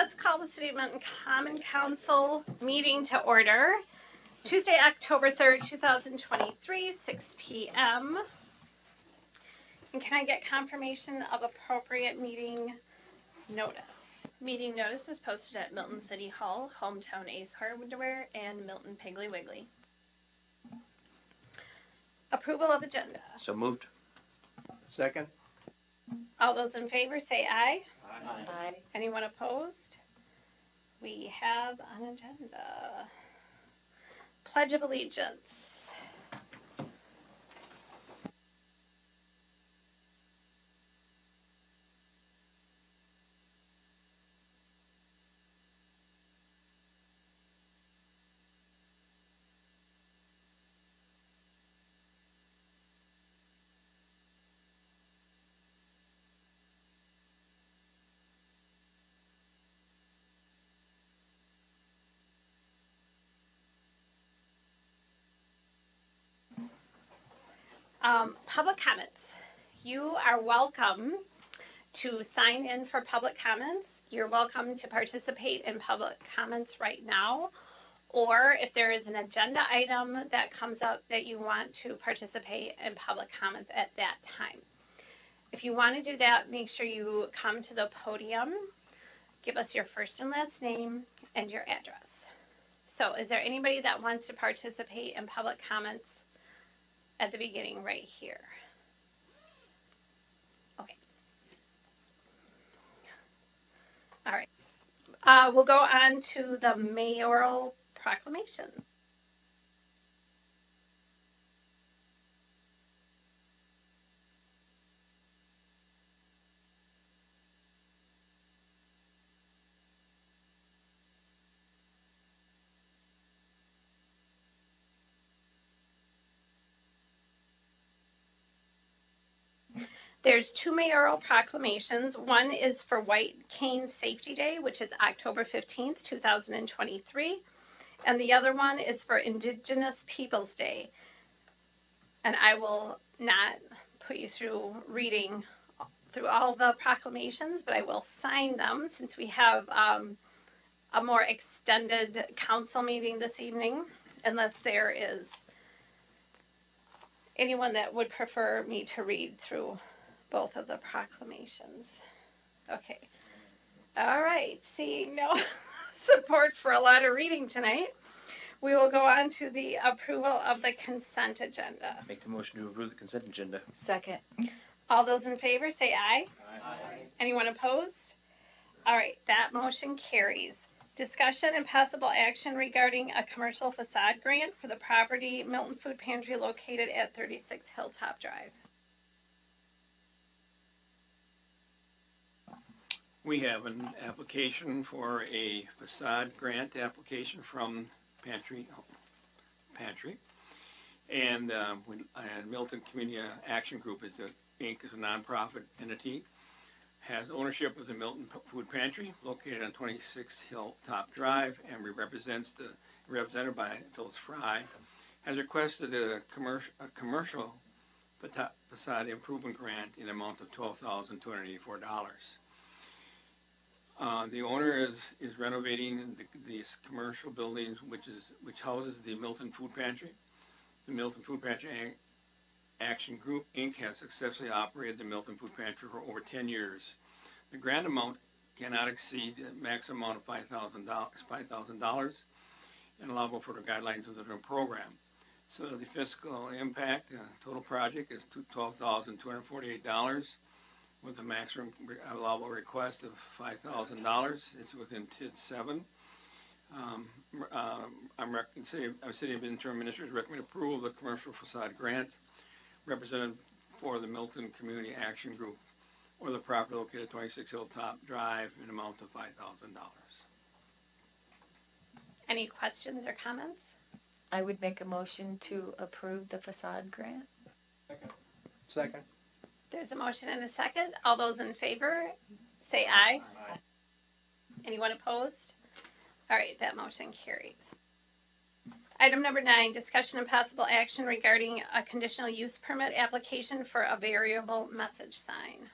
let's call the City of Milton Common Council meeting to order. Tuesday, October 3rd, 2023, 6 p.m. And can I get confirmation of appropriate meeting notice? Meeting notice was posted at Milton City Hall, Hometown Ace Hardware, and Milton Piggly Wiggly. Approval of agenda. So moved. Second. All those in favor say aye. Aye. Anyone opposed? We have an agenda. Pledge of Allegiance. Public comments. You are welcome to sign in for public comments. You're welcome to participate in public comments right now. Or if there is an agenda item that comes up that you want to participate in public comments at that time. If you want to do that, make sure you come to the podium, give us your first and last name and your address. So is there anybody that wants to participate in public comments at the beginning right here? Okay. All right. We'll go on to the mayoral proclamation. There's two mayoral proclamations. One is for White Cane Safety Day, which is October 15th, 2023. And the other one is for Indigenous Peoples Day. And I will not put you through reading through all the proclamations, but I will sign them since we have a more extended council meeting this evening, unless there is anyone that would prefer me to read through both of the proclamations. Okay. All right. Seeing no support for a lot of reading tonight, we will go on to the approval of the consent agenda. Make the motion to approve the consent agenda. Second. All those in favor say aye. Aye. Anyone opposed? All right. That motion carries. Discussion and possible action regarding a commercial facade grant for the property Milton Food Pantry located at 36 Hilltop Drive. We have an application for a facade grant application from Pantry, and Milton Community Action Group is Inc. is a nonprofit entity, has ownership of the Milton Food Pantry located on 26 Hilltop Drive, and represented by Phyllis Fry, has requested a commercial facade improvement grant in the amount of $12,284. The owner is renovating these commercial buildings, which houses the Milton Food Pantry. The Milton Food Pantry Action Group Inc. has successfully operated the Milton Food Pantry for over 10 years. The grant amount cannot exceed the maximum amount of $5,000 and allowable for the guidelines of the program. So the fiscal impact, total project is $12,248. with a maximum allowable request of $5,000. It's within TID 7. City of Interim Administrators recommend approval of the commercial facade grant represented for the Milton Community Action Group or the property located at 26 Hilltop Drive in an amount of $5,000. Any questions or comments? I would make a motion to approve the facade grant. Second. There's a motion and a second. All those in favor say aye. Aye. Anyone opposed? All right, that motion carries. Item number 9, discussion and possible action regarding a conditional use permit application for a variable message sign.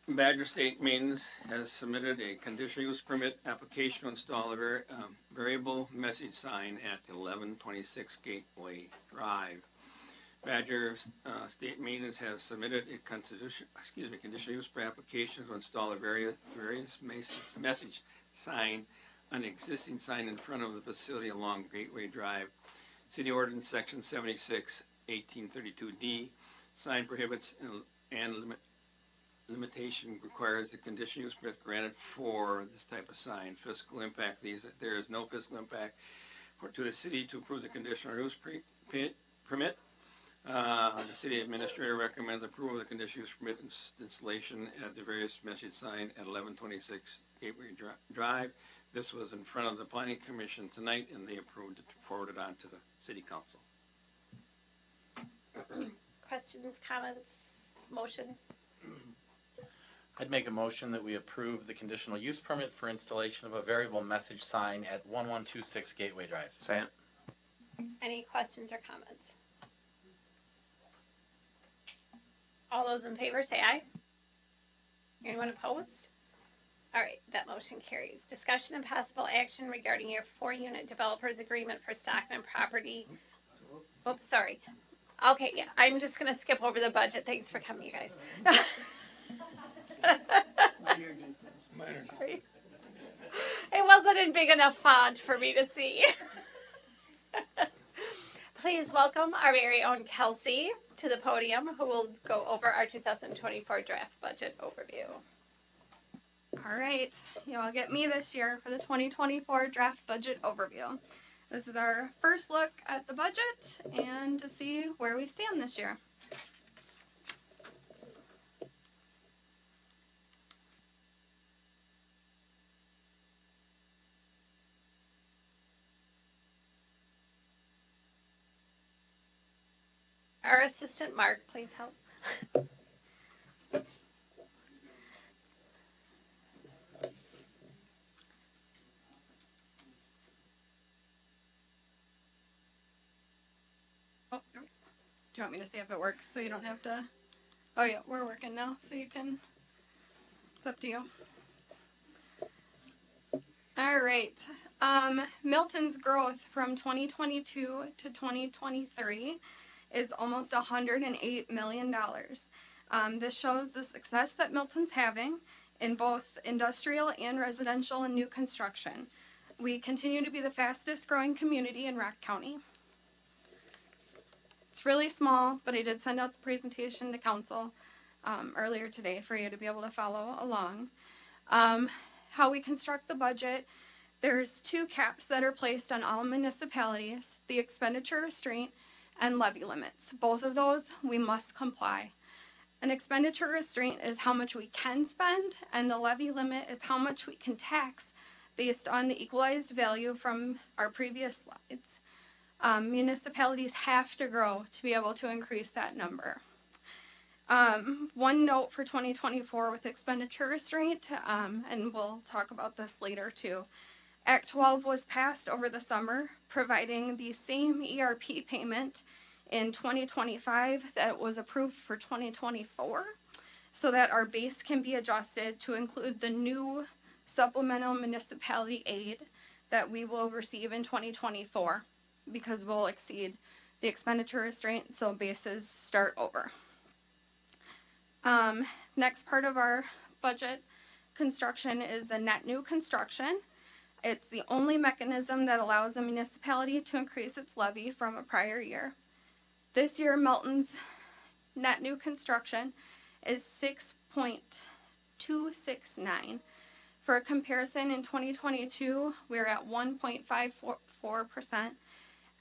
Badger State Maintenance has submitted a conditional use permit application to install a variable message sign at 1126 Gateway Drive. Badger State Maintenance has submitted a conditional use application to install a various message sign on an existing sign in front of the facility along Gateway Drive. City Ordinance Section 76, 1832D, sign prohibits and limitation requires the conditional use permit granted for this type of sign. Fiscal impact, there is no fiscal impact to the city to approve the conditional use permit. The city administrator recommends approval of the conditional use permit installation at the various message sign at 1126 Gateway Drive. This was in front of the planning commission tonight, and they approved it to forward it on to the city council. Questions, comments, motion? I'd make a motion that we approve the conditional use permit for installation of a variable message sign at 1126 Gateway Drive. Second. Any questions or comments? All those in favor say aye. Anyone opposed? All right, that motion carries. Discussion and possible action regarding your 4-unit developers agreement for Stockman property. Oops, sorry. Okay, yeah, I'm just gonna skip over the budget. Thanks for coming, you guys. Sorry. It wasn't in big enough font for me to see. Please welcome our very own Kelsey to the podium, who will go over our 2024 draft budget overview. All right, you all get me this year for the 2024 draft budget overview. This is our first look at the budget and to see where we stand this year. Our assistant Mark, please help. Oh, do you want me to see if it works so you don't have to? Oh yeah, we're working now, so you can, it's up to you. All right, Milton's growth from 2022 to 2023 is almost $108 million. This shows the success that Milton's having in both industrial and residential and new construction. We continue to be the fastest growing community in Rock County. It's really small, but I did send out the presentation to council earlier today for you to be able to follow along. How we construct the budget, there's 2 caps that are placed on all municipalities, the expenditure restraint and levy limits. Both of those we must comply. An expenditure restraint is how much we can spend, and the levy limit is how much we can tax based on the equalized value from our previous slides. Municipalities have to grow to be able to increase that number. One note for 2024 with expenditure restraint, and we'll talk about this later too. Act 12 was passed over the summer, providing the same ERP payment in 2025 that was approved for 2024, so that our base can be adjusted to include the new supplemental municipality aid that we will receive in 2024, because we'll exceed the expenditure restraint, so bases start over. Next part of our budget construction is a net new construction. It's the only mechanism that allows a municipality to increase its levy from a prior year. This year, Milton's net new construction is 6.269. For a comparison, in 2022, we were at 1.54%.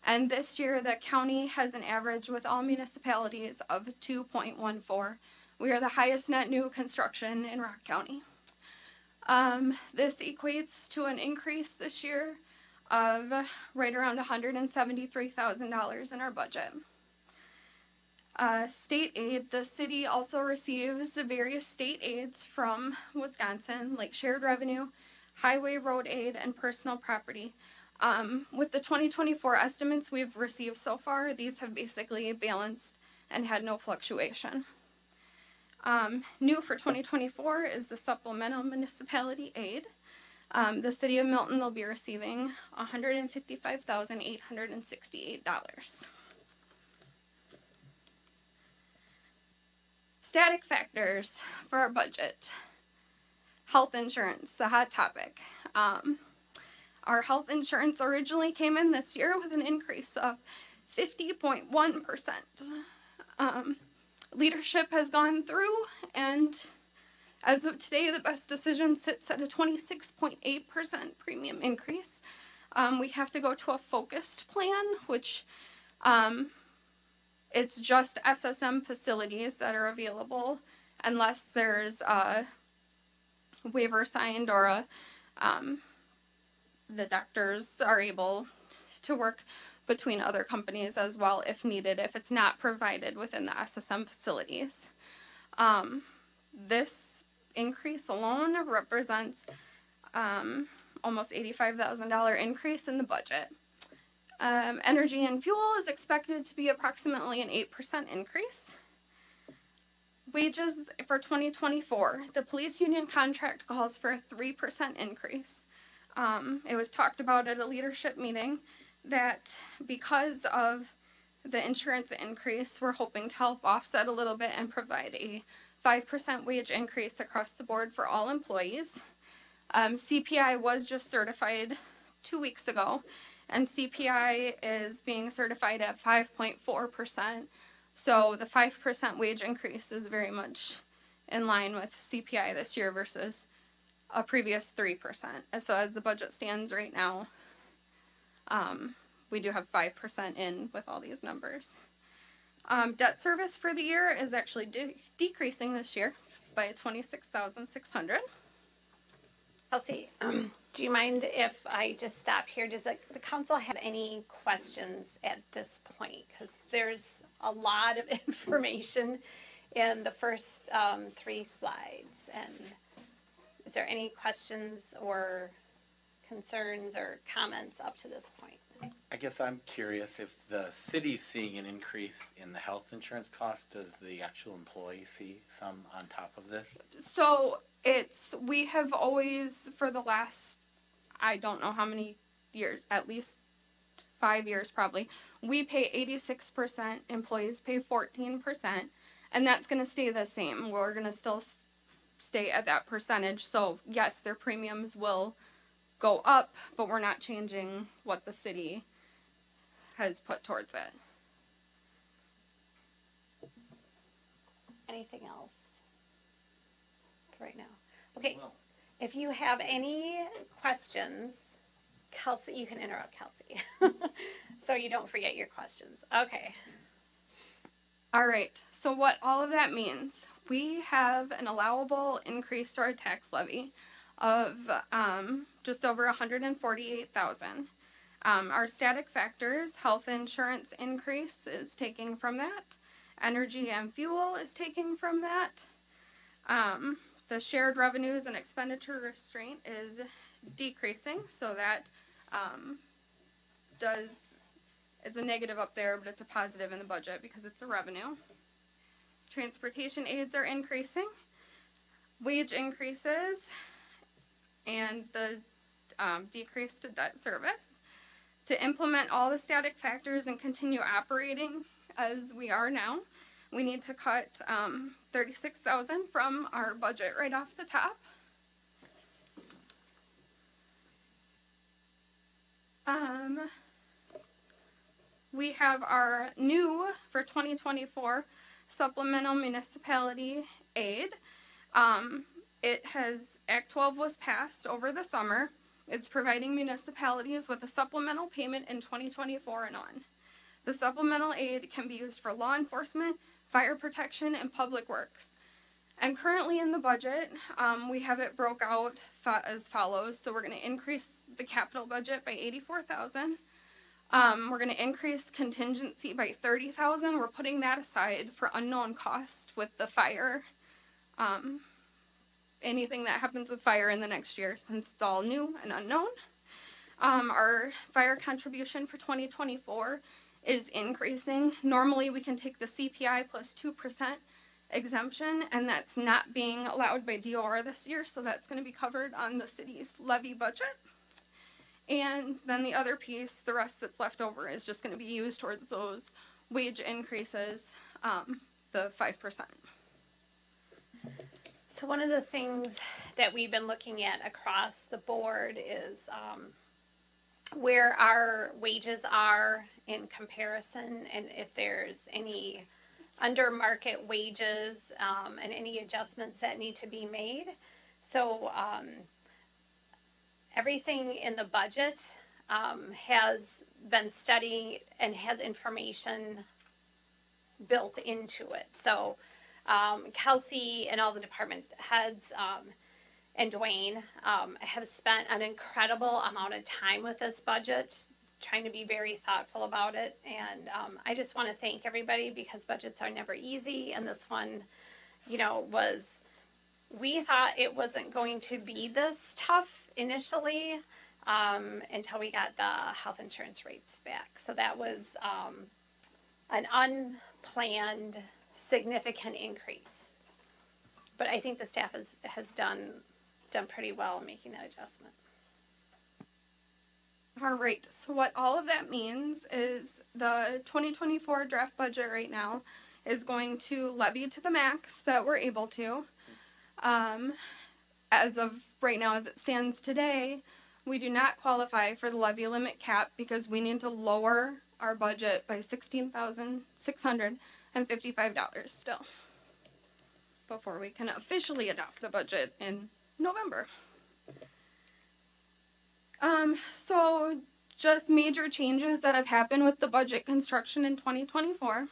And this year, the county has an average with all municipalities of 2.14. We are the highest net new construction in Rock County. This equates to an increase this year of right around $173,000 in our budget. State aid, the city also receives various state aids from Wisconsin, like shared revenue, highway road aid, and personal property. With the 2024 estimates we've received so far, these have basically balanced and had no fluctuation. New for 2024 is the supplemental municipality aid. The city of Milton will be receiving $155,868. Static factors for our budget. Health insurance, the hot topic. Our health insurance originally came in this year with an increase of 50.1%. Leadership has gone through, and as of today, the best decision sits at a 26.8% premium increase. We have to go to a focused plan, which it's just SSM facilities that are available unless there's a waiver signed or the doctors are able to work between other companies as well if needed, if it's not provided within the SSM facilities. This increase alone represents almost $85,000 increase in the budget. Energy and fuel is expected to be approximately an 8% increase. Wages for 2024, the police union contract calls for a 3% increase. It was talked about at a leadership meeting that because of the insurance increase, we're hoping to help offset a little bit and provide a 5% wage increase across the board for all employees. CPI was just certified 2 weeks ago, and CPI is being certified at 5.4%. So the 5% wage increase is very much in line with CPI this year versus a previous 3%. So as the budget stands right now, we do have 5% in with all these numbers. Debt service for the year is actually decreasing this year by $26,600. Kelsey, do you mind if I just stop here? Does the council have any questions at this point? Because there's a lot of information in the first 3 slides. And is there any questions or concerns or comments up to this point? I guess I'm curious if the city's seeing an increase in the health insurance cost, does the actual employee see some on top of this? So we have always, for the last, I don't know how many years, at least 5 years probably, we pay 86%, employees pay 14%, and that's going to stay the same. We're going to still stay at that percentage. So yes, their premiums will go up, but we're not changing what the city has put towards it. Anything else for right now? Okay, if you have any questions, Kelsey, you can interrupt Kelsey so you don't forget your questions. Okay. All right, so what all of that means, we have an allowable increase to our tax levy of just over $148,000. Our static factors, health insurance increase is taking from that. Energy and fuel is taking from that. The shared revenues and expenditure restraint is decreasing, so that it's a negative up there, but it's a positive in the budget because it's a revenue. Transportation aids are increasing. Wage increases and the decrease to debt service. To implement all the static factors and continue operating as we are now, we need to cut $36,000 from our budget right off the top. We have our new, for 2024, supplemental municipality aid. Act 12 was passed over the summer. It's providing municipalities with a supplemental payment in 2024 and on. The supplemental aid can be used for law enforcement, fire protection, and public works. And currently in the budget, we have it broke out as follows. So we're going to increase the capital budget by $84,000. We're going to increase contingency by $30,000. We're putting that aside for unknown cost with the fire. Anything that happens with fire in the next year, since it's all new and unknown. Our fire contribution for 2024 is increasing. Normally we can take the CPI plus 2% exemption, and that's not being allowed by DOR this year, so that's going to be covered on the city's levy budget. And then the other piece, the rest that's left over, is just going to be used towards those wage increases, the 5%. So one of the things that we've been looking at across the board is where our wages are in comparison, and if there's any under market wages and any adjustments that need to be made. So everything in the budget has been studying and has information built into it. So Kelsey and all the department heads and Dwayne have spent an incredible amount of time with this budget, trying to be very thoughtful about it. And I just want to thank everybody, because budgets are never easy. And this one, we thought it wasn't going to be this tough initially until we got the health insurance rates back. So that was an unplanned significant increase. But I think the staff has done pretty well in making that adjustment. All right, so what all of that means is the 2024 draft budget right now is going to levy to the max that we're able to. As of right now, as it stands today, we do not qualify for the levy limit cap because we need to lower our budget by $16,655 still before we can officially adopt the budget in November. So just major changes that have happened with the budget construction in 2024.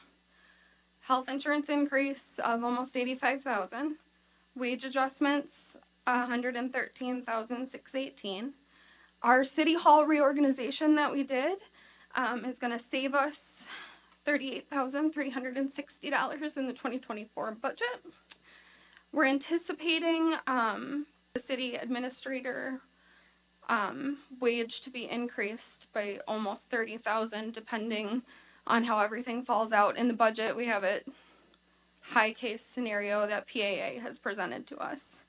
Health insurance increase of almost $85,000. Wage adjustments, $113,618. Our city hall reorganization that we did is going to save us $38,360 in the 2024 budget. We're anticipating the city administrator wage to be increased by almost $30,000, depending on how everything falls out in the budget. We have it high case scenario that PAA has presented to us.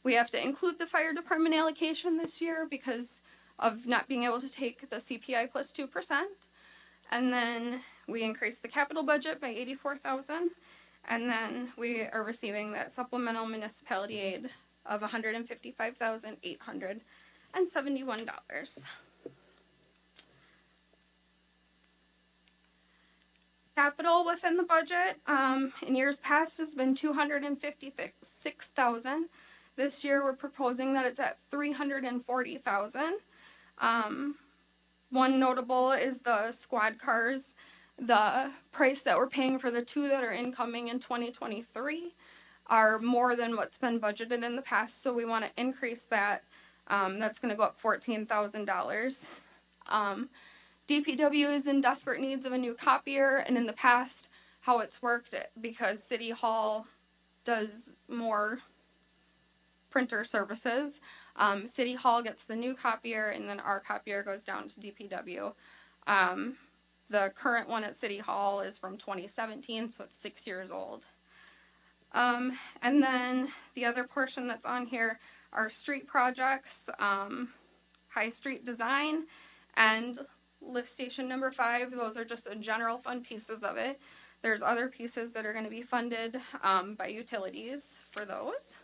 We have to include the fire department allocation this year because of not being able to take the CPI plus 2%. And then we increased the capital budget by $84,000. And then we are receiving that supplemental municipality aid of $155,871. Capital within the budget in years past has been $256,000. This year we're proposing that it's at $340,000. One notable is the squad cars. The price that we're paying for the two that are incoming in 2023 are more than what's been budgeted in the past, so we want to increase that. That's going to go up $14,000. DPW is in desperate needs of a new copier, and in the past, how it's worked, because City Hall does more printer services, City Hall gets the new copier, and then our copier goes down to DPW. The current one at City Hall is from 2017, so it's 6 years old. And then the other portion that's on here are street projects, High Street Design, and Lift Station number 5. Those are just the general fund pieces of it. There's other pieces that are going to be funded by utilities for those.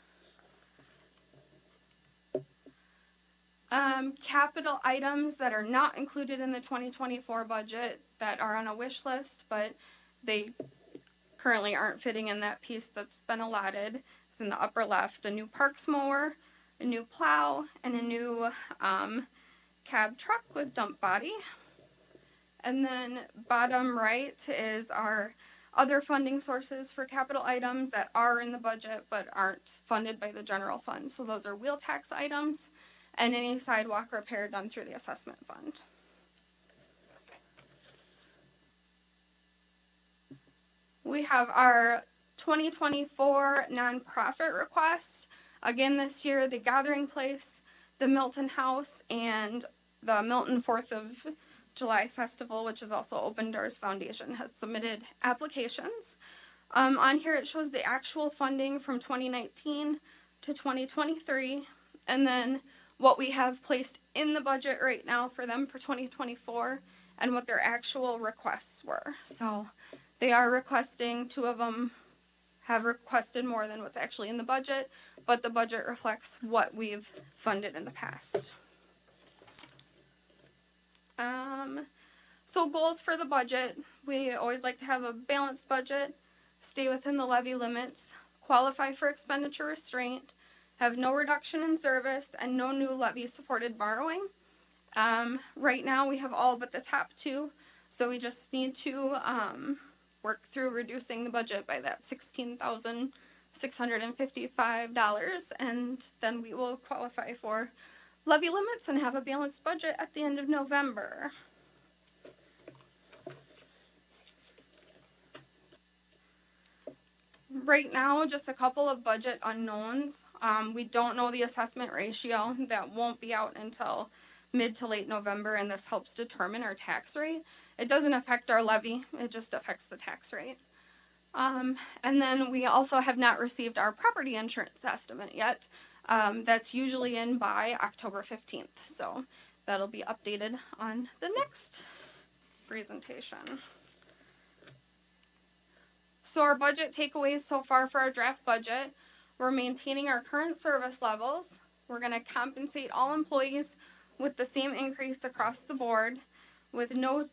Capital items that are not included in the 2024 budget that are on a wish list, but they currently aren't fitting in that piece that's been allotted, is in the upper left: a new parks mower, a new plow, and a new cab truck with dump body. And then bottom right is our other funding sources for capital items that are in the budget but aren't funded by the general fund. So those are wheel tax items and any sidewalk repair done through the assessment fund. We have our 2024 nonprofit request. Again, this year, the Gathering Place, the Milton House, and the Milton 4th of July Festival, which is also Open Doors Foundation, has submitted applications. On here it shows the actual funding from 2019 to 2023, and then what we have placed in the budget right now for them for 2024, and what their actual requests were. So they are requesting, two of them have requested more than what's actually in the budget, but the budget reflects what we've funded in the past. So goals for the budget, we always like to have a balanced budget, stay within the levy limits, qualify for expenditure restraint, have no reduction in service, and no new levy supported borrowing. Right now we have all but the top two, so we just need to work through reducing the budget by that $16,655, and then we will qualify for levy limits and have a balanced budget at the end of November. Right now, just a couple of budget unknowns. We don't know the assessment ratio. That won't be out until mid to late November, and this helps determine our tax rate. It doesn't affect our levy, it just affects the tax rate. And then we also have not received our property insurance estimate yet. That's usually in by October 15th, so that'll be updated on the next presentation. So our budget takeaways so far for our draft budget, we're maintaining our current service levels. We're going to compensate all employees with the same increase across the board, with no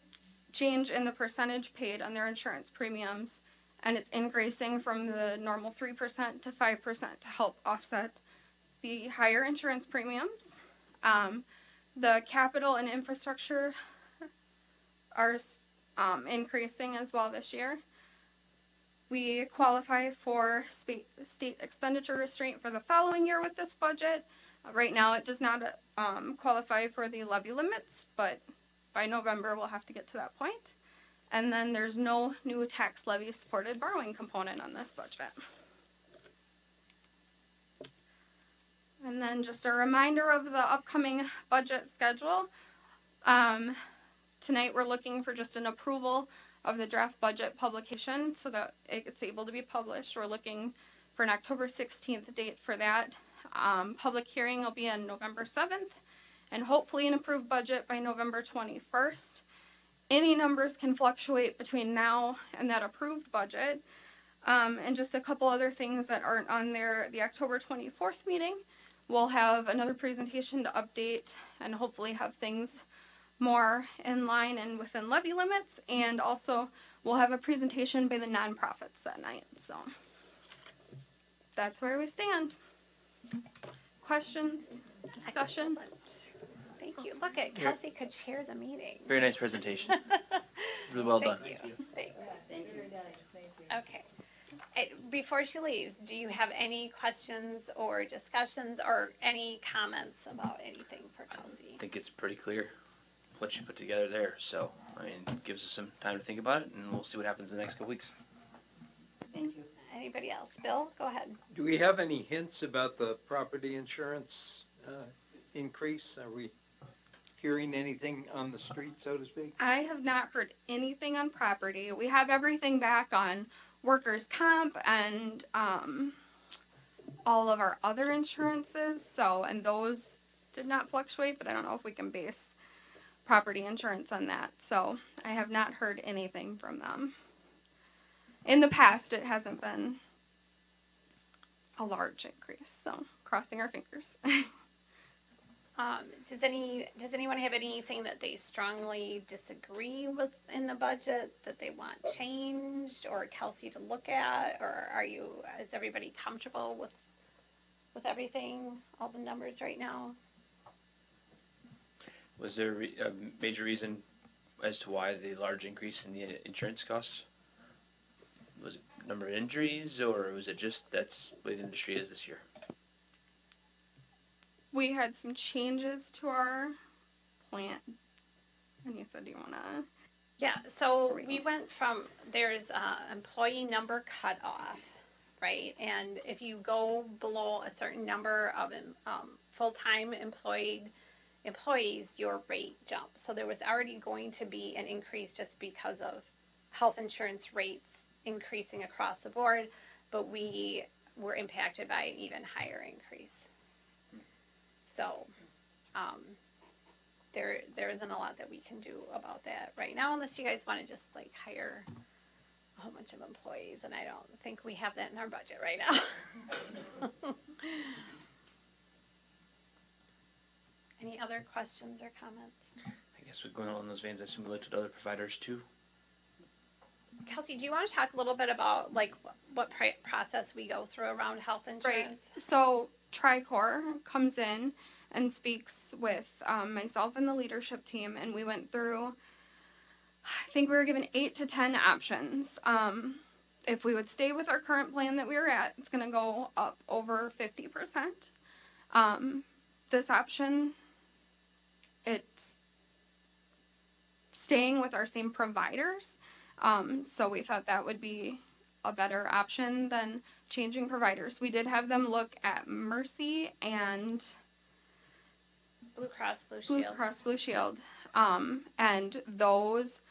change in the percentage paid on their insurance premiums, and it's increasing from the normal 3% to 5% to help offset the higher insurance premiums. The capital and infrastructure are increasing as well this year. We qualify for state expenditure restraint for the following year with this budget. Right now it does not qualify for the levy limits, but by November we'll have to get to that point. And then there's no new tax levy supported borrowing component on this budget. And then just a reminder of the upcoming budget schedule. Tonight we're looking for just an approval of the draft budget publication so that it's able to be published. We're looking for an October 16th date for that. Public hearing will be on November 7th, and hopefully an approved budget by November 21st. Any numbers can fluctuate between now and that approved budget. And just a couple other things that aren't on there. The October 24th meeting, we'll have another presentation to update and hopefully have things more in line and within levy limits, and also we'll have a presentation by the nonprofits that night. So that's where we stand. Questions? Discussion? Excellent. Thank you. Look at Kelsey could chair the meeting. Very nice presentation. Really well done. Thank you. Thanks. Okay. Before she leaves, do you have any questions or discussions or any comments about anything for Kelsey? I think it's pretty clear what you put together there. So, I mean, it gives us some time to think about it, and we'll see what happens in the next couple weeks. Thank you. Anybody else? Bill, go ahead. Do we have any hints about the property insurance increase? Are we hearing anything on the street, so to speak? I have not heard anything on property. We have everything back on workers' comp and all of our other insurances. So, and those did not fluctuate, but I don't know if we can base property insurance on that. So I have not heard anything from them. In the past, it hasn't been a large increase. So crossing our fingers. Does anyone have anything that they strongly disagree with in the budget that they want changed or Kelsey to look at, or is everybody comfortable with everything, all the numbers right now? Was there a major reason as to why the large increase in the insurance costs? Was it number of injuries, or was it just that's the way the industry is this year? We had some changes to our plant. And you said you want to... Yeah, so we went from, there's employee number cutoff, right? And if you go below a certain number of full-time employees, your rate jumps. So there was already going to be an increase just because of health insurance rates increasing across the board, but we were impacted by an even higher increase. So, there isn't a lot that we can do about that right now, unless you guys want to just like hire a whole bunch of employees, and I don't think we have that in our budget right now. Any other questions or comments? I guess we're going along those veins. I assume we looked at other providers too. Kelsey, do you want to talk a little bit about like what process we go through around health insurance? Right. So Tricor comes in and speaks with myself and the leadership team, and we went through. I think we were given 8 to 10 options. If we would stay with our current plan that we were at, it's going to go up over 50%. This option, it's staying with our same providers. So we thought that would be a better option than changing providers. We did have them look at Mercy and Blue Cross Blue Blue Shield. Cross Blue Shield. And those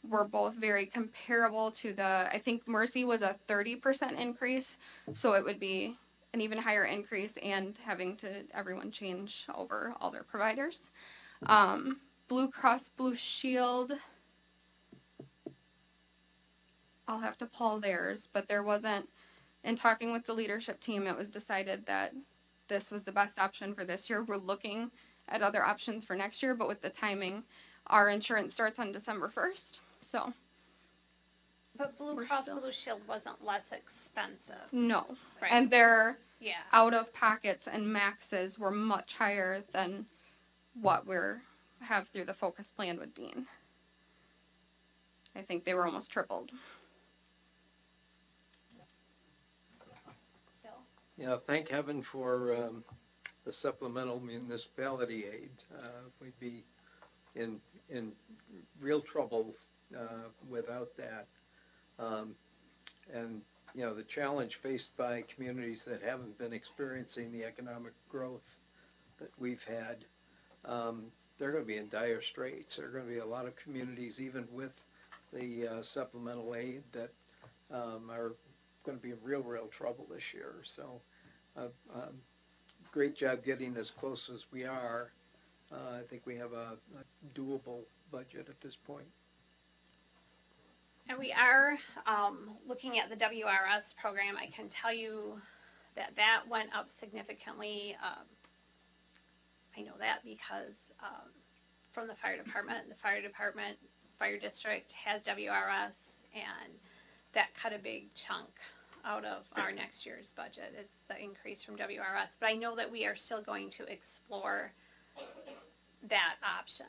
were both very comparable to I think Mercy was a 30% increase, so it would be an even higher increase and having to everyone change over all their providers. Blue Cross Blue Shield, I'll have to pull theirs, but there wasn't, in talking with the leadership team, it was decided that this was the best option for this year. We're looking at other options for next year, but with the timing, our insurance starts on December 1st, so But Blue We're Cross still- Blue Shield wasn't less expensive. no. Right. And their Yeah. out of pockets and maxes were much higher than what have through the focus plan with Dean. I think they were almost tripled. Bill? Yeah, thank heaven for the supplemental municipality aid. We'd be in real trouble without that. And, you know, the challenge faced by communities that haven't been experiencing the economic growth that we've had, they're going to be in dire straits. There are going to be a lot of communities, even with the supplemental aid, that are going to be in real trouble this year. So, great job getting as close as we are. I think we have a doable budget at this point. And we are looking at the WRS program. I can tell you that went up significantly. I know that because from the fire department, fire district has WRS, and that cut a big chunk out of our next year's budget is the increase from WRS. But I know that we are still going to explore that option.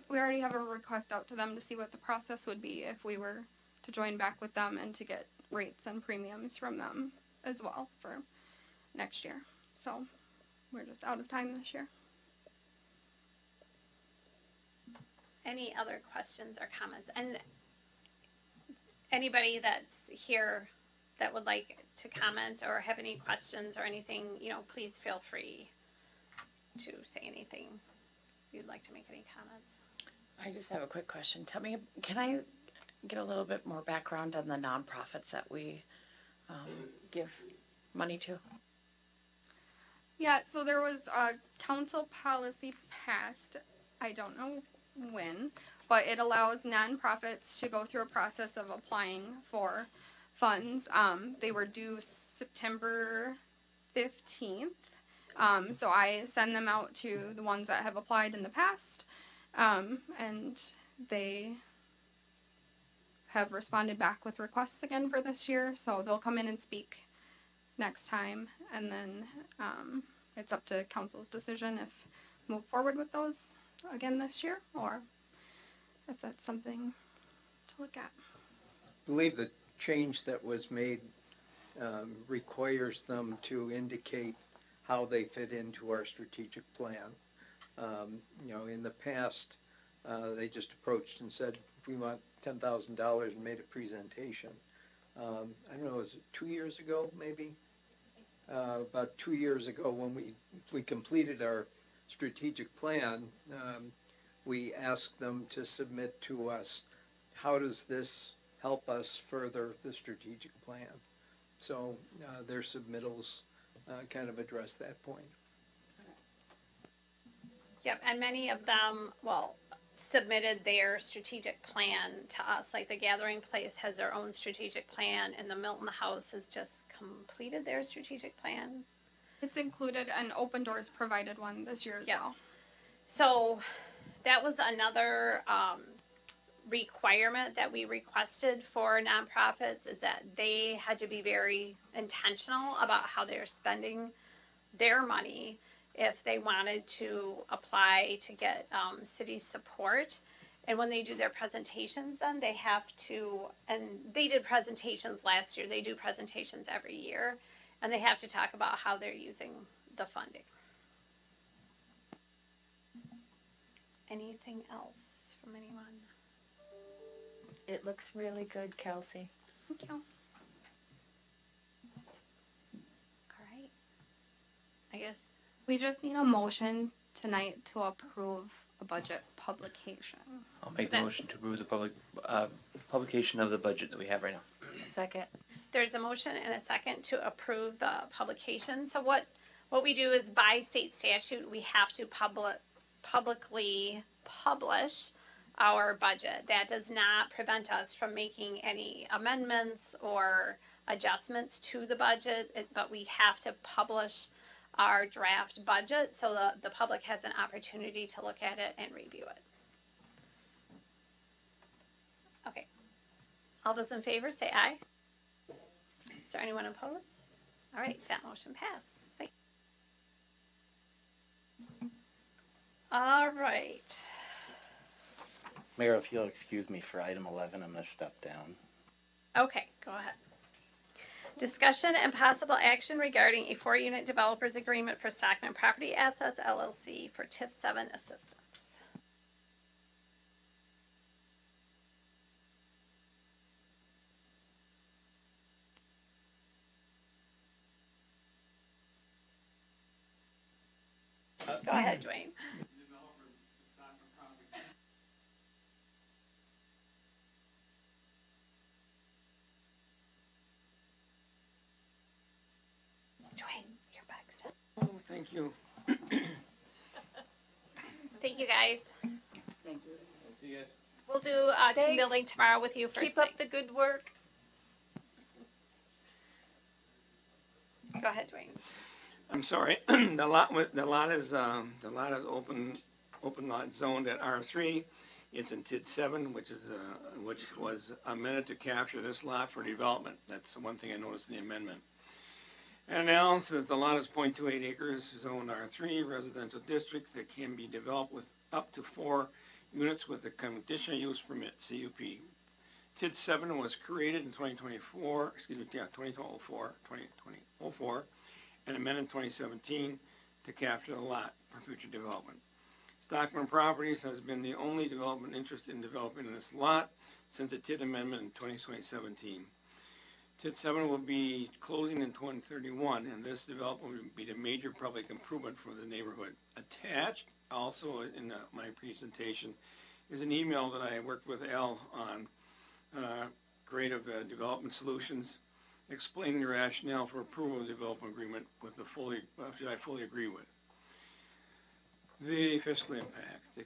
We already have a request out to them to see what the process would be if we were to join back with them and to get rates and premiums from them as well for next year. So we're just out of time this year. Any other questions or comments? And anybody that's here that would like to comment or have any questions or anything, you know, please feel free to say anything. If you'd like to make any comments. I just have a quick question. Tell me, can I get a little bit more background on the nonprofits that we give money to? Yeah, so there was a council policy passed, I don't know when, but it allows nonprofits to go through a process of applying for funds. They were due September 15th. So I send them out to the ones that have applied in the past, and they have responded back with requests again for this year. So they'll come in and speak next time, and then it's up to council's decision if move forward with those again this year, or if that's something to look at. I believe the change that was made requires them to indicate how they fit into our strategic plan. You know, in the past, they just approached and said, if we want $10,000 and made a presentation. I don't know, was it 2 years ago, maybe? About 2 years ago, when we completed our strategic plan, we asked them to submit to us, how does this help us further the strategic plan. So their submittals kind of address that point. Yep, and many of them, submitted their strategic plan to us. Like the Gathering Place has their own strategic plan, and the Milton House has just completed their strategic plan. It's included, and Open Doors provided one this year as Yeah. well. So that was another requirement that we requested for nonprofits, is that they had to be very intentional about how they're spending their money if they wanted to apply to get city support. And when they do their presentations, then they have to, and they did presentations last year, they do presentations every year, and they have to talk about how they're using the funding. Anything else from anyone? It looks really good, Kelsey. Thank you. All right. I guess, We just need a motion tonight to approve a budget publication. I'll make the motion to approve the publication of the budget that we have right now. Second. there's a motion and a second to approve the publication. So what we do is, by state statute, we have to publicly publish our budget. That does not prevent us from making any amendments or adjustments to the budget, but we have to publish our draft budget so the public has an opportunity to look at it and review it. Okay. All those in favor say aye. Is there anyone opposed? All right, that motion passed. Thank you. All right. Mayor, if you'll excuse me for item 11, I'm going to step down. Okay, go ahead. Discussion and possible action regarding a 4-unit developers agreement for Stockman Property Assets LLC for TIF 7 assistance. Go ahead, Dwayne. Dwayne, you're back. Oh, thank you. Thank you, guys. See you guys. We'll do team Thanks. building tomorrow with you first Keep thing. up the good work. Go ahead, Dwayne. I'm sorry, the lot is open lot zoned at R3. It's in TID 7, which was amended to capture this lot for development. That's the one thing I noticed in the amendment. And now says the lot is 0.28 acres, zoned R3, residential district that can be developed with up to 4 units with a conditional use permit, CUP. TID 7 was created in 2004, and amended in 2017 to capture the lot for future development. Stockman Properties has been the only development interest in developing this lot since the TID amendment in 2017. TID 7 will be closing in 2031, and this development will be the major public improvement for the neighborhood. Attached, also in my presentation, is an email that I worked with Al on, Creative Development Solutions, explaining the rationale for approval of the development agreement with which I fully agree with. The fiscal impact, the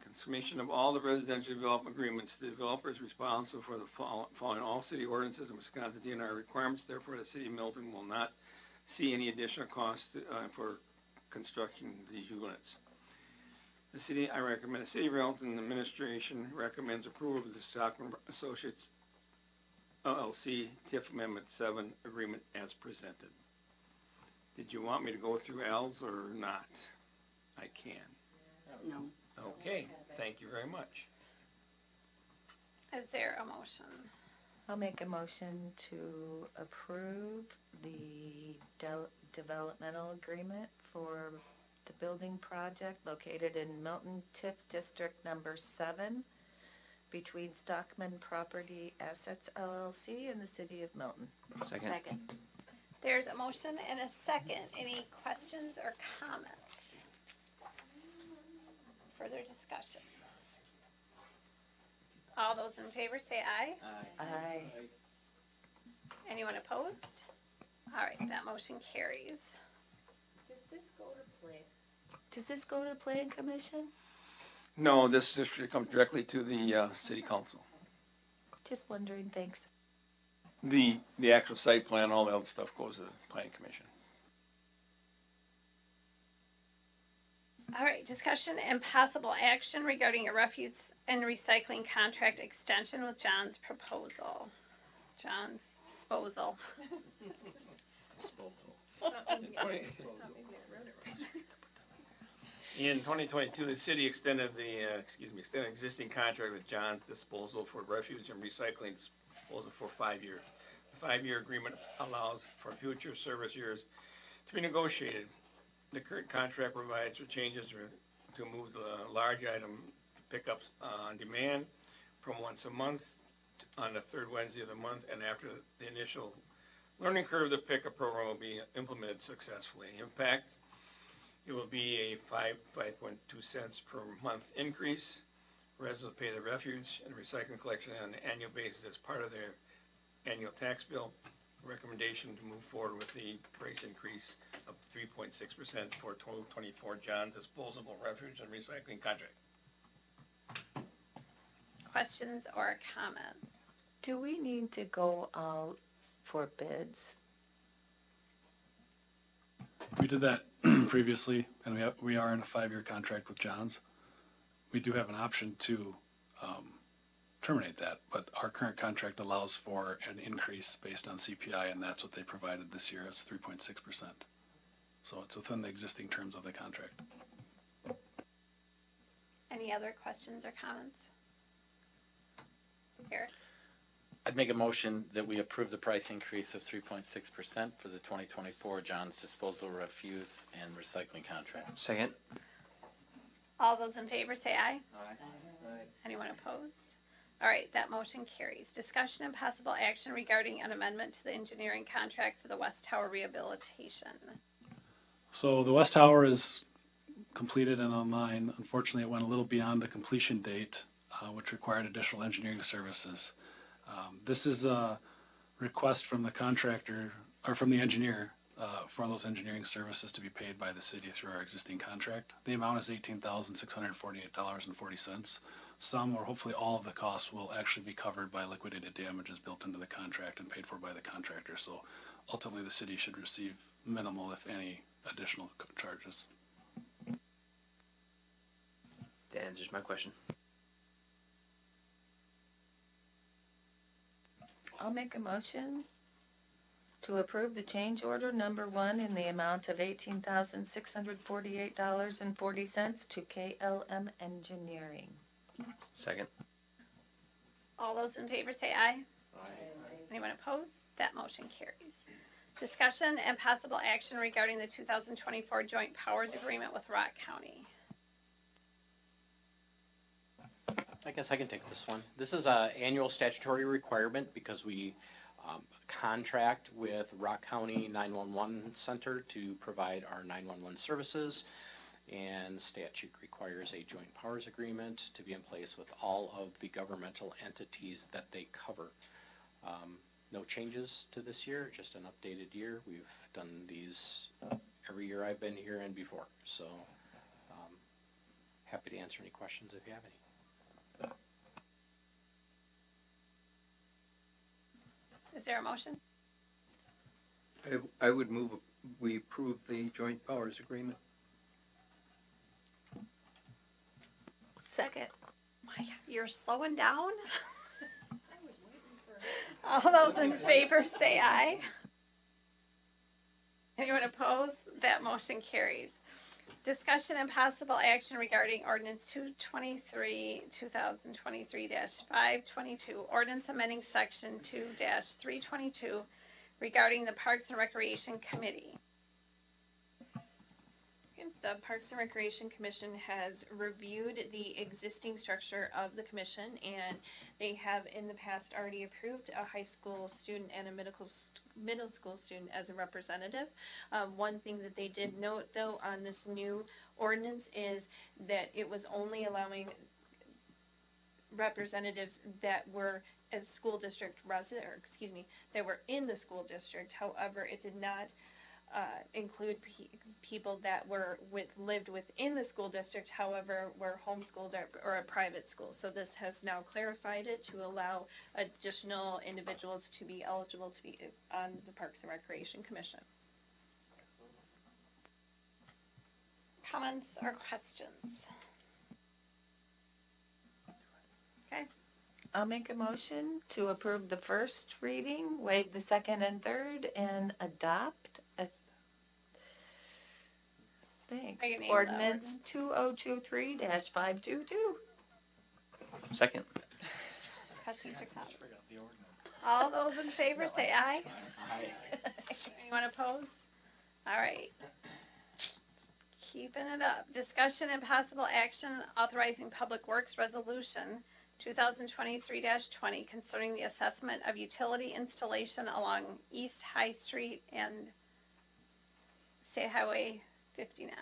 consummation of all the residential development agreements, the developer is responsible for the following all city ordinances and Wisconsin DNR requirements. Therefore, the city of Milton will not see any additional costs for construction of these units. I recommend the City of Milton administration recommends approval of the Stockman Associates LLC TIF Amendment 7 agreement as presented. Did you want me to go through L's or not? I can. No. Okay, thank you very much. Is there a motion? I'll make a motion to approve the developmental agreement for the building project located in Milton TIF District Number 7 between Stockman Property Assets LLC and the City of Milton. Second. There's a motion and a second. Any questions or comments? Further discussion? All those in favor say aye. Aye. Anyone opposed? All right, that motion carries. Does this go to the Plan Commission? No, this should come directly to the, city council. Just wondering, thanks. The actual site plan, all the other stuff goes to the planning commission. All right, discussion and possible action regarding a refuse and recycling contract extension with John's proposal. John's disposal. In 2022, the city extended extended existing contract with John's Disposal for refuse and recycling disposal for 5 years. The 5-year agreement allows for future service years to be negotiated. The current contract provides for changes to move the large item pickups on demand from once a month on the third Wednesday of the month, and after the initial learning curve, the pickup program will be implemented successfully. Impact: it will be a 5.2 cents per month increase. Residents will pay the refuse and recycling collection on an annual basis as part of their annual tax bill. Recommendation to move forward with the price increase of 3.6% for 2024 John's Disposable Refuge and Recycling Contract. Questions or comments? Do we need to go out for bids? We did that previously, and we are in a 5-year contract with Johns. We do have an option to terminate that, but our current contract allows for an increase based on CPI, and that's what they provided this year as 3.6%. So it's within the existing terms of the contract. Any other questions or comments? Eric? I'd make a motion that we approve the price increase of 3.6% for the 2024 John's Disposal Refuse and Recycling Contract. Second. All those in favor say aye. Anyone opposed? All right, that motion carries. Discussion and possible action regarding an amendment to the engineering contract for the West Tower rehabilitation. So the West Tower is completed and online. Unfortunately, it went a little beyond the completion date, which required additional engineering services. This is a request from the contractor, or from the engineer, for those engineering services to be paid by the city through our existing contract. The amount is $18,648.40. Some, or hopefully all of the costs will actually be covered by liquidated damages built into the contract and paid for by the contractor. So ultimately, the city should receive minimal, if any, additional charges. That answers my question. I'll make a motion to approve the change order number 1 in the amount of $18,648.40 to KLM Engineering. Second. All those in favor say aye. Anyone opposed? That motion carries. Discussion and possible action regarding the 2024 Joint Powers Agreement with Rock County. I guess I can take this one. This is an annual statutory requirement because we contract with Rock County 911 Center to provide our 911 services, and statute requires a joint powers agreement to be in place with all of the governmental entities that they cover. No changes to this year, just an updated year. We've done these every year I've been here and before, so happy to answer any questions if you have any. Is there a motion? I would move, we approve the joint powers agreement. Second. My God, you're slowing down? All those in favor say aye. Anyone opposed? That motion carries. Discussion and possible action regarding ordinance 2023-522, ordinance amending section 2-322 regarding the Parks and Recreation Committee. The Parks and Recreation Commission has reviewed the existing structure of the commission, and they have in the past already approved a high school student and a middle school student as a representative. One thing that they did note, though, on this new ordinance is that it was only allowing representatives that were as school district resident, or excuse me, that were in the school district. However, it did not include people that lived within the school district, however, were homeschooled or a private school. So this has now clarified it to allow additional individuals to be eligible to be on the Parks and Recreation Commission. Comments or questions? Okay, I'll make a motion to approve the first reading, waive the second and third, and adopt a Are you naming the ordinance 2023-522. Second. questions or comments? All those in favor say aye. Anyone opposed? All right. Keeping it up. Discussion and possible action authorizing Public Works Resolution 2023-20 concerning the assessment of utility installation along East High Street and State Highway 59.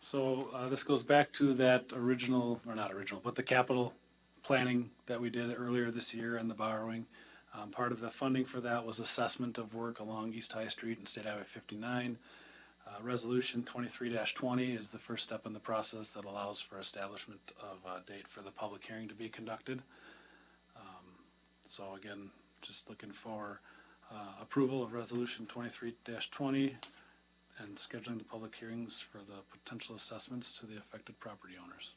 So this goes back to that original, or not original, but the capital planning that we did earlier this year and the borrowing. Part of the funding for that was assessment of work along East High Street and State Highway 59. Resolution 23-20 is the first step in the process that allows for establishment of a date for the public hearing to be conducted. So again, just looking for approval of Resolution 23-20 and scheduling the public hearings for the potential assessments to the affected property owners.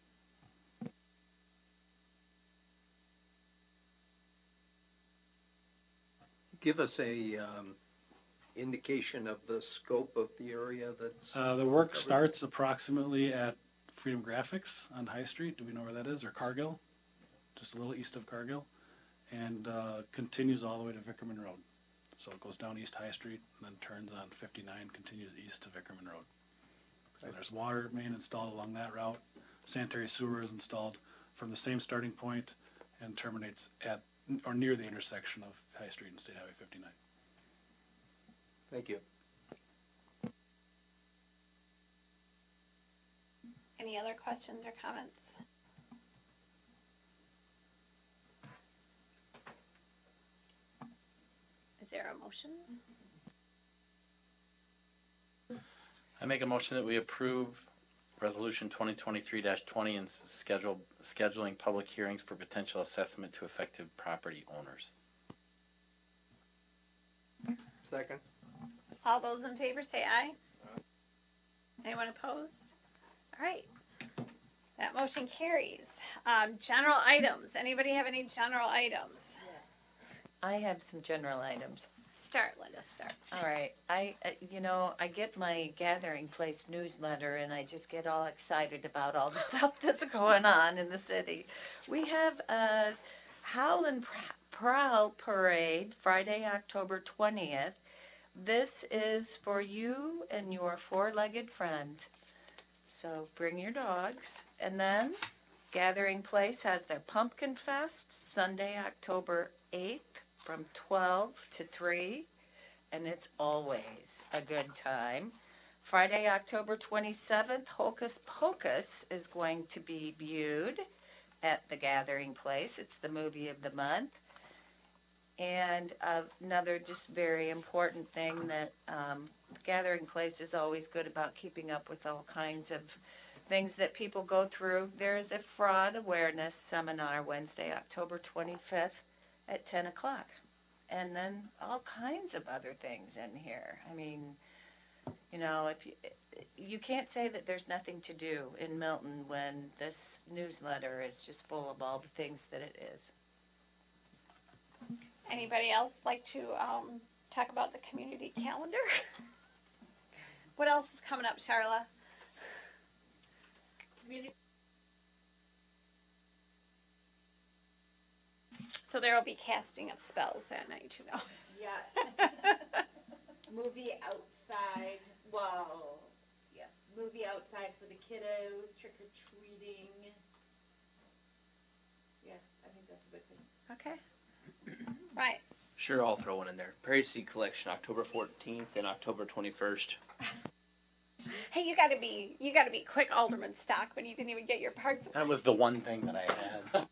Give us a indication of the scope of the area that's. The work starts approximately at Freedom Graphics on High Street. Do we know where that is? Or Cargill? Just a little east of Cargill. And continues all the way to Vickerman Road. So it goes down East High Street and then turns on 59, continues east to Vickerman Road. So there's water main installed along that route. Sanitary sewer is installed from the same starting point and terminates at or near the intersection of High Street and State Highway 59. Thank you. Any other questions or comments? Is there a motion? I make a motion that we approve Resolution 2023-20 and scheduling public hearings for potential assessment to affected property owners. Second. All those in favor say aye. Anyone opposed? All right. That motion carries. General items. Anybody have any general items? I have some general items. Start, Linda, start. All right, I get my Gathering Place newsletter and I just get all excited about all the stuff that's going on in the city. We have a Howl and Prowl Parade, Friday, October 20th. This is for you and your four-legged friend. So bring your dogs. And then Gathering Place has their Pumpkin Fest, Sunday, October 8th. From 12 to 3, and it's always a good time. Friday, October 27th, Hocus Pocus is going to be viewed at the Gathering Place. It's the movie of the month. And another just very important thing that the Gathering Place is always good about keeping up with all kinds of things that people go through. There is a fraud awareness seminar Wednesday, October 25th. At 10 o'clock. And then all kinds of other things in here. I mean, you know, if you can't say that there's nothing to do in Milton when this newsletter is just full of all the things that it is. Anybody else like to talk about the community calendar? What else is coming up, Charla? So there will be casting of spells that night, you know. Yeah. Movie outside. Well, yes. Movie outside for the kiddos. Trick or treating. Yeah, I think that's a good thing. Okay. Right. Sure, I'll throw one in there. Prairie Seed Collection, October 14th and October 21st. Hey, you gotta be quick, Alderman Stock, when you didn't even get your parks. That was the one thing that I had.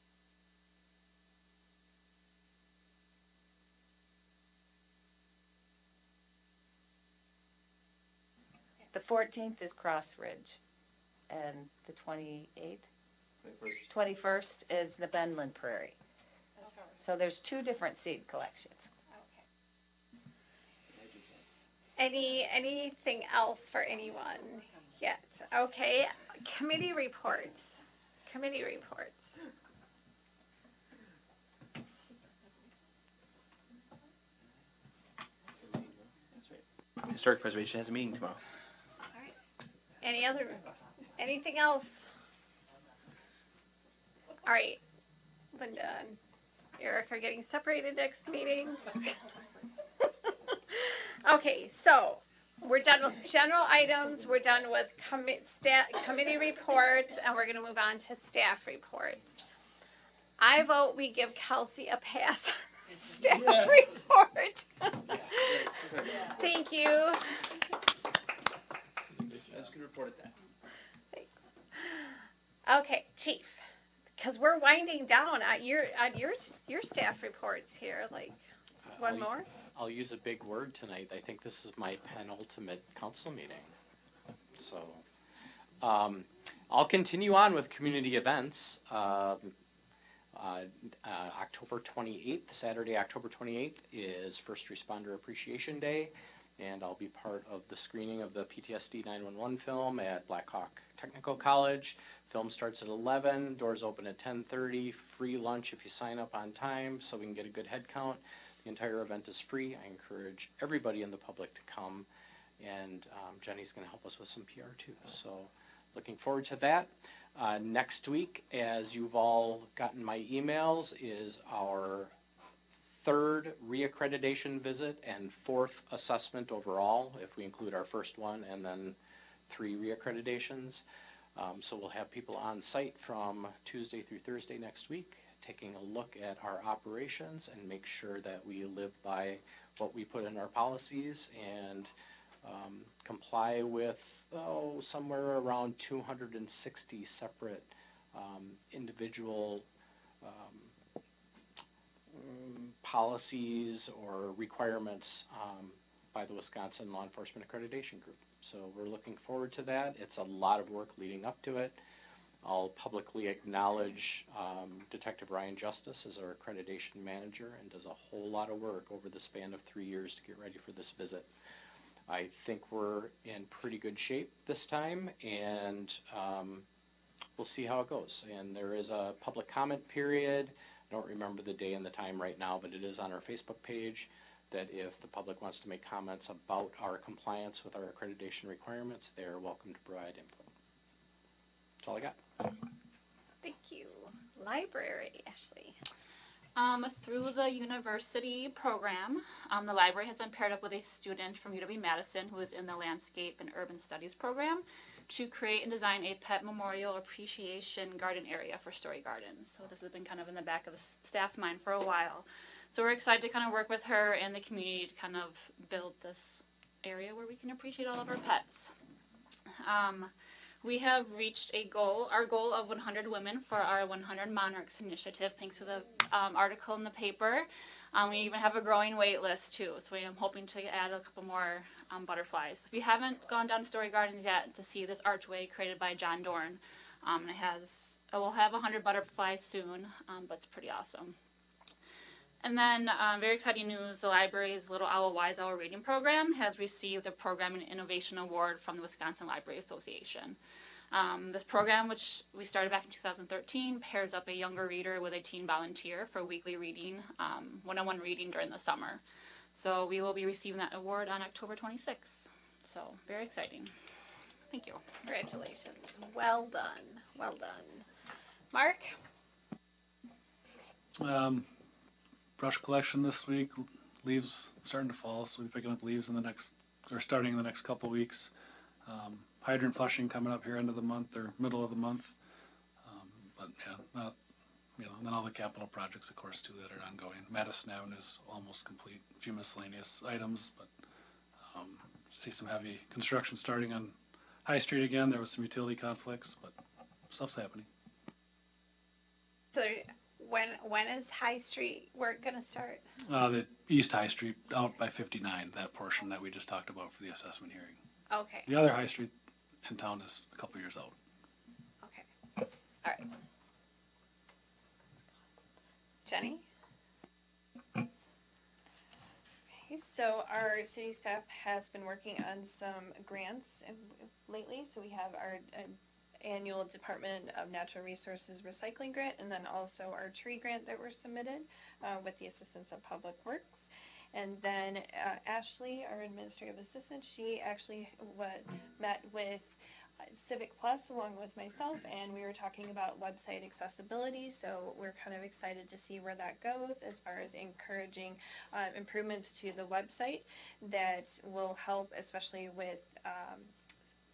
The 14th is Cross Ridge, and the 28th, 21st is the Benland Prairie. So there's two different seed collections. Anything else for anyone yet? Okay, committee reports. Committee reports. Historic Preservation has a meeting tomorrow. All right. Anything else? All right, Linda and Eric are getting separated next meeting. Okay, so we're done with general items, we're done with committee reports, and we're gonna move on to staff reports. I vote we give Kelsey a pass on the staff report. Thank you. That's a good report at that. Thanks. Okay, Chief, because we're winding down on your staff reports here, like one more. I'll use a big word tonight. I think this is my penultimate council meeting. So, I'll continue on with community events. October 28th, Saturday, October 28th is First Responder Appreciation Day, and I'll be part of the screening of the PTSD 911 film at Black Hawk Technical College. Film starts at 11, doors open at 10:30, free lunch if you sign up on time so we can get a good head count. The entire event is free. I encourage everybody in the public to come, and Jenny's going to help us with some PR too. So looking forward to that. Next week, as you've all gotten my emails, is our third reaccreditation visit and fourth assessment overall, if we include our first one and then 3 reaccreditations. So we'll have people on site from Tuesday through Thursday next week, taking a look at our operations and make sure that we live by what we put in our policies and comply with somewhere around 260 separate individual policies or requirements by the Wisconsin Law Enforcement Accreditation Group. So we're looking forward to that. It's a lot of work leading up to it. I'll publicly acknowledge Detective Ryan Justice as our accreditation manager and does a whole lot of work over the span of 3 years to get ready for this visit. I think we're in pretty good shape this time, and we'll see how it goes. And there is a public comment period. I don't remember the day and the time right now, but it is on our Facebook page that if the public wants to make comments about our compliance with our accreditation requirements, they're welcome to provide input. That's all I got. Thank you. Library, Ashley. Through the university program, the library has been paired up with a student from UW-Madison who is in the Landscape and Urban Studies program to create and design a pet memorial appreciation garden area for Story Garden. So this has been kind of in the back of the staff's mind for a while. So we're excited to kind of work with her and the community to kind of build this area where we can appreciate all of our pets. We have reached our goal of 100 women for our 100 Monarchs initiative, thanks to the article in the paper. We even have a growing wait list too, so I'm hoping to add a couple more butterflies. If you haven't gone down to Story Gardens yet to see this archway created by John Dorn, we'll have 100 butterflies soon, but it's pretty awesome. And then, very exciting news, the library's Little Owl Wise Owl reading program has received the Program and Innovation Award from the Wisconsin Library Association. This program, which we started back in 2013, pairs up a younger reader with a teen volunteer for weekly reading, one-on-one reading during the summer. So we will be receiving that award on October 26th. So, very exciting. Thank you. Congratulations. Well done. Well done. Mark? Brush collection this week. Leaves starting to fall, so we'll be picking up leaves starting in the next couple weeks. Hydrant flushing coming up here end of the month or middle of the month. But yeah, and then all the capital projects, of course, too, that are ongoing. Madison Avenue is almost complete. A few miscellaneous items, but see some heavy construction starting on High Street again, there was some utility conflicts, but stuff's happening. So when is High Street work gonna start? The East High Street out by 59, that portion that we just talked about for the assessment hearing. Okay, The other High Street in town is a couple years out. okay, all right. Jenny? Okay, so our city staff has been working on some grants lately. So we have our annual Department of Natural Resources Recycling Grant, and then also our tree grant that were submitted with the assistance of Public Works. And then Ashley, our administrative assistant, she actually met with Civic Plus along with myself, and we were talking about website accessibility. So we're kind of excited to see where that goes as far as encouraging improvements to the website that will help, especially with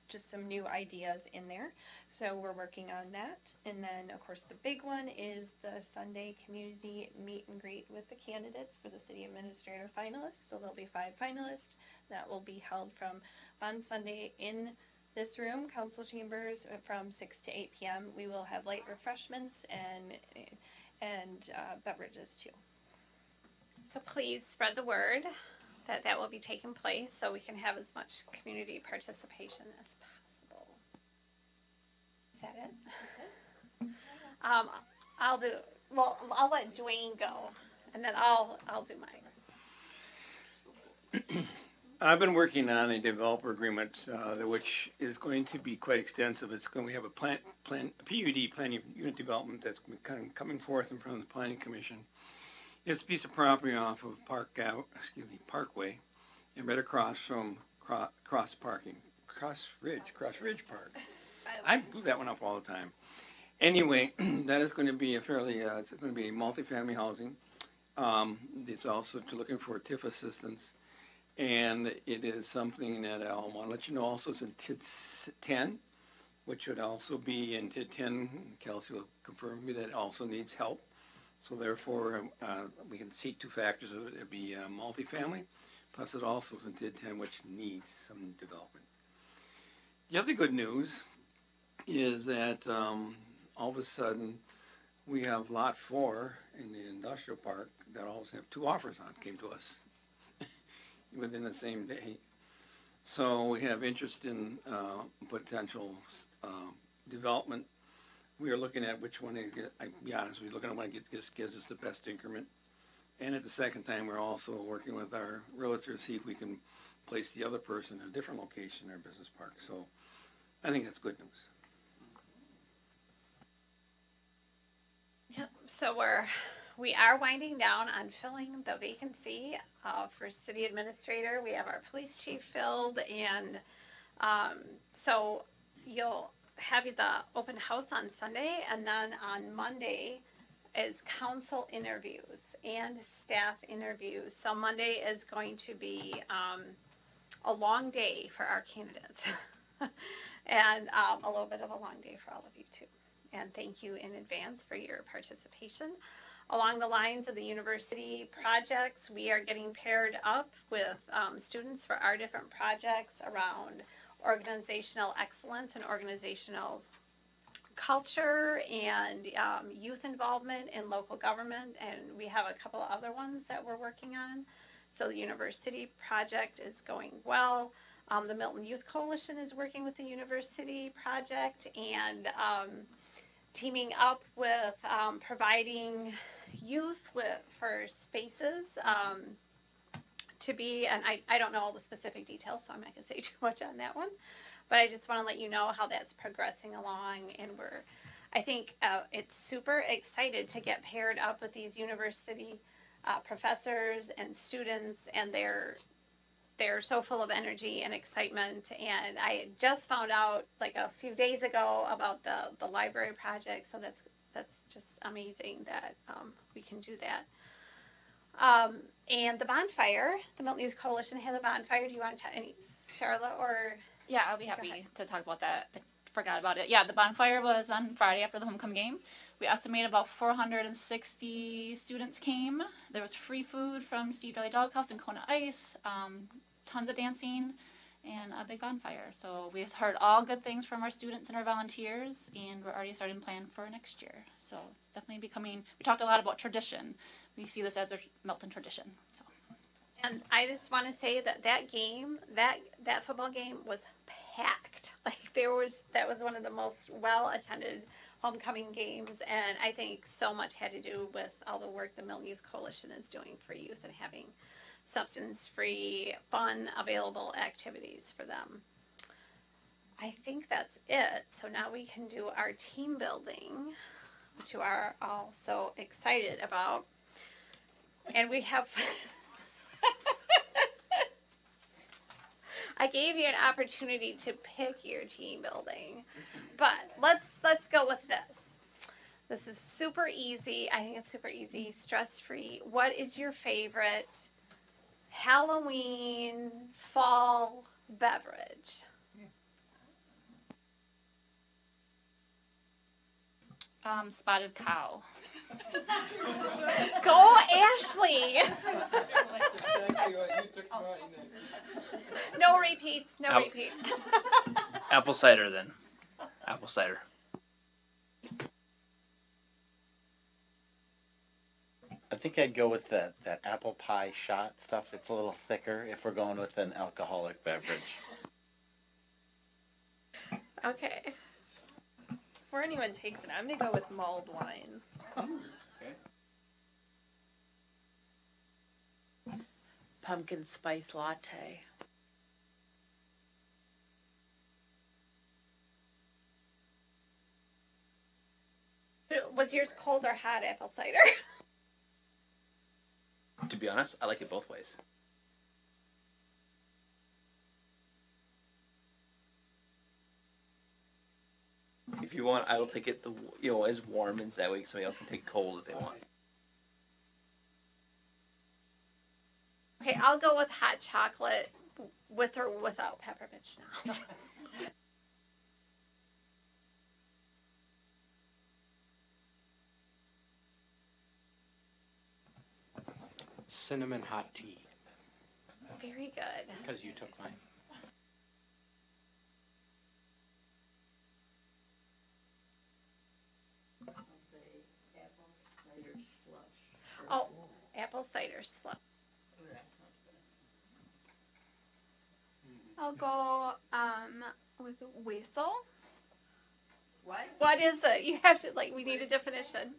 just some new ideas in there. So we're working on that. And then, of course, the big one is the Sunday community meet and greet with the candidates for the city administrator finalists. So there'll be 5 finalists that will be held on Sunday in this room, council chambers, from 6 to 8 p.m. We will have light refreshments and beverages too. So please spread the word that will be taking place so we can have as much community participation as possible. Is that it? That's it. I'll let Dwayne go, and then I'll do mine. I've been working on a developer agreement, which is going to be quite extensive. We have a PUD, planning unit development, that's kind of coming forth in front of the planning commission. It's a piece of property off of Parkway, and right across from Cross Ridge Park. I blew that one up all the time. Anyway, that is going to be it's going to be multifamily housing. It's also looking for TIF assistance. And it is something that I want to let you know also is in TID 10, which would also be in TID 10. Kelsey will confirm me that it also needs help. So therefore, we can see 2 factors of it. It'd be multifamily, plus it also is in TID 10, which needs some development. The other good news is that all of a sudden, we have Lot 4 in the industrial park that always have 2 offers on, came to us within the same day. So we have interest in potential development. We are looking at which one, I'll be honest, we're looking at one that gives us the best increment. And at the second time, we're also working with our realtor to see if we can place the other person in a different location in our business park. So I think that's good news. Yep. So we are winding down on filling the vacancy for city administrator. We have our police chief filled, and so you'll have the open house on Sunday, and then on Monday is council interviews and staff interviews. So Monday is going to be a long day for our candidates and a little bit of a long day for all of you too. And thank you in advance for your participation. Along the lines of the university projects, we are getting paired up with students for our different projects around organizational excellence and organizational culture and youth involvement in local government. And we have a couple of other ones that we're working on. So the university project is going well. The Milton Youth Coalition is working with the university project and teaming up with providing youth for spaces to be, and I don't know all the specific details, so I'm not going to say too much on that one, but I just want to let you know how that's progressing along, and I think it's super excited to get paired up with these university professors and students, and they're so full of energy and excitement. And I just found out like a few days ago about the library project, so that's just amazing that we can do that. And the bonfire, the Milton Youth Coalition had a bonfire. Do you want to tell Charlotte or? Yeah, I'll be happy to talk about that. I forgot about it. Yeah, the bonfire was on Friday after the homecoming game. We estimate about 460 students came. There was free food from Steve Deli Doghouse and Kona Ice, tons of dancing, and a big bonfire. So we've heard all good things from our students and our volunteers, and we're already starting to plan for next year. So it's definitely becoming, we talked a lot about tradition. We see this as a Milton tradition, so. And I just want to say that game, that football game was packed. Like that was one of the most well attended homecoming games, and I think so much had to do with all the work the Milton Youth Coalition is doing for youth and having substance-free, fun, available activities for them. I think that's it. So now we can do our team building, which you are all so excited about, and we have. I gave you an opportunity to pick your team building, but let's go with this. This is super easy. I think it's super easy, stress-free. What is your favorite Halloween fall beverage? Spotted cow. Go, Ashley! No repeats. No Nope. repeats. Apple cider then. Apple cider. I think I'd go with that apple pie shot stuff. It's a little thicker if we're going with an alcoholic beverage. Okay. Before anyone takes it, I'm gonna go with mulled wine. Pumpkin spice latte. Was yours cold or hot apple cider? To be honest, I like it both ways. If you want, I will take it as warm, and that way somebody else can take cold if they want. Okay, I'll go with hot chocolate with or without peppermint schnapps. Cinnamon hot tea, Very good. because you took mine. Oh, apple cider slush. I'll go with Weasel. What is it? You have to we need a definition.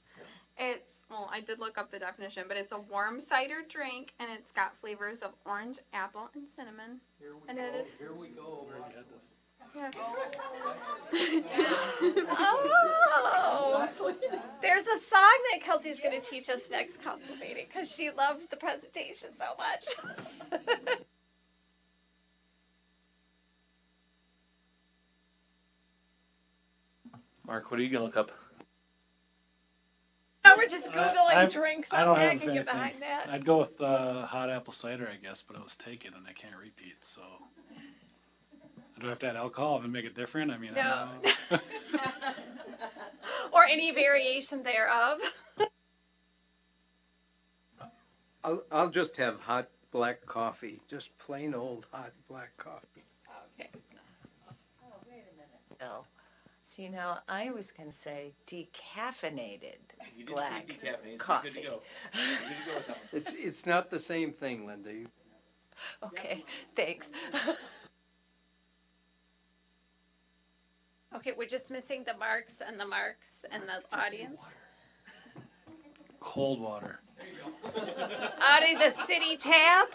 I did look up the definition, but it's a warm cider drink, and it's got flavors of orange, apple, and cinnamon. And it is. Here we go. Yes. Oh, there's a song that Kelsey's going to teach us next council meeting because she loved the presentation so much. Mark, what are you gonna look up? Now we're just Googling I- drinks. I don't I have can get anything. behind that. I'd go with hot apple cider, I guess, but it was taken and I can't repeat. So, do I have to add alcohol and make it different? I mean, I No. don't know. Or any variation thereof. I'll just have hot black coffee, just plain old hot black coffee. Okay. Oh, wait a minute, Bill. See, now I was gonna say decaffeinated black coffee. It's not the same thing, Linda. Okay, thanks. Okay, we're just missing the marks and the audience. Cold water. Out of the city tap.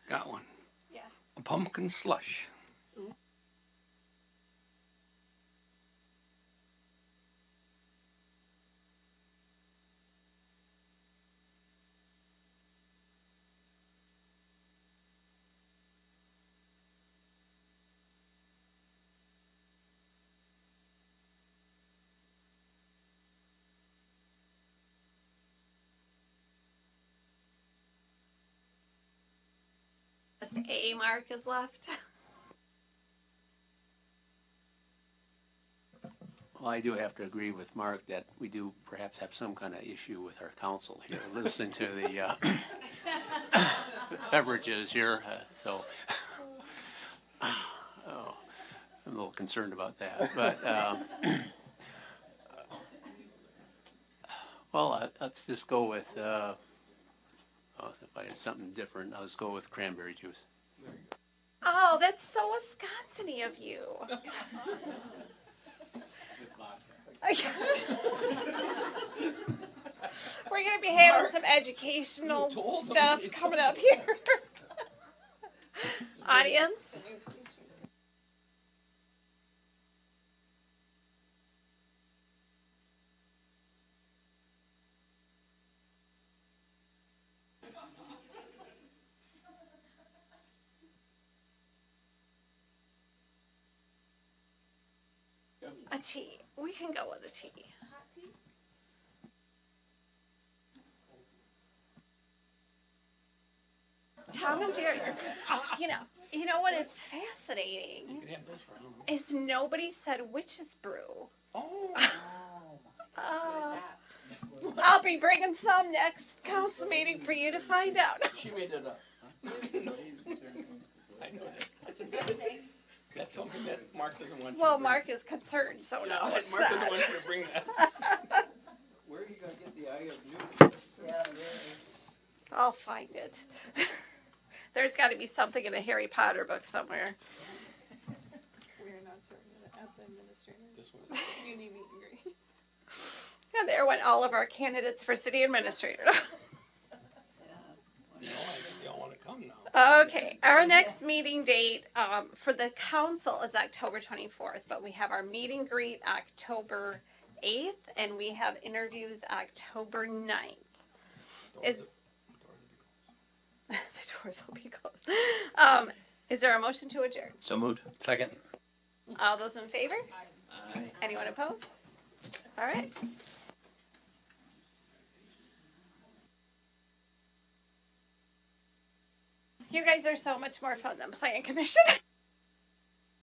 Got one. Yeah. A pumpkin slush. Just a mark is left. Well, I do have to agree with Mark that we do perhaps have some kind of issue with our council here, listening to the beverages here, so. Oh, I'm a little concerned about that, but, well, let's just go with, if I had something different, I'll just go with cranberry juice. Oh, that's so Wisconsin-y of you. We're gonna be having some educational stuff coming up here. Audience? A tea. We can go with a tea. Tom and Jerry. You know what is fascinating is nobody said witch's brew. I'll be bringing some next council meeting for you to find out. She made it up. I know that's a good thing. That's something that Mark doesn't want you to Well, bring. Mark is concerned, so no, Yeah, it's Mark doesn't not. want you to bring that. Where are you gonna get the eye of news? I'll find it. There's got to be something in a Harry Potter book somewhere. We're not serving it at the administrator. You need meet and greet. And there went all of our candidates for city administrator. You know, I think they all wanna come now. Okay, our next meeting date for the council is October 24th, but we have our meet and greet October 8th, and we have interviews October 9th. The doors will be closed. Is there a motion to adjourn? So moved. Second. All those in favor? Aye. Anyone opposed? All right. You guys are so much more fun than playing commission.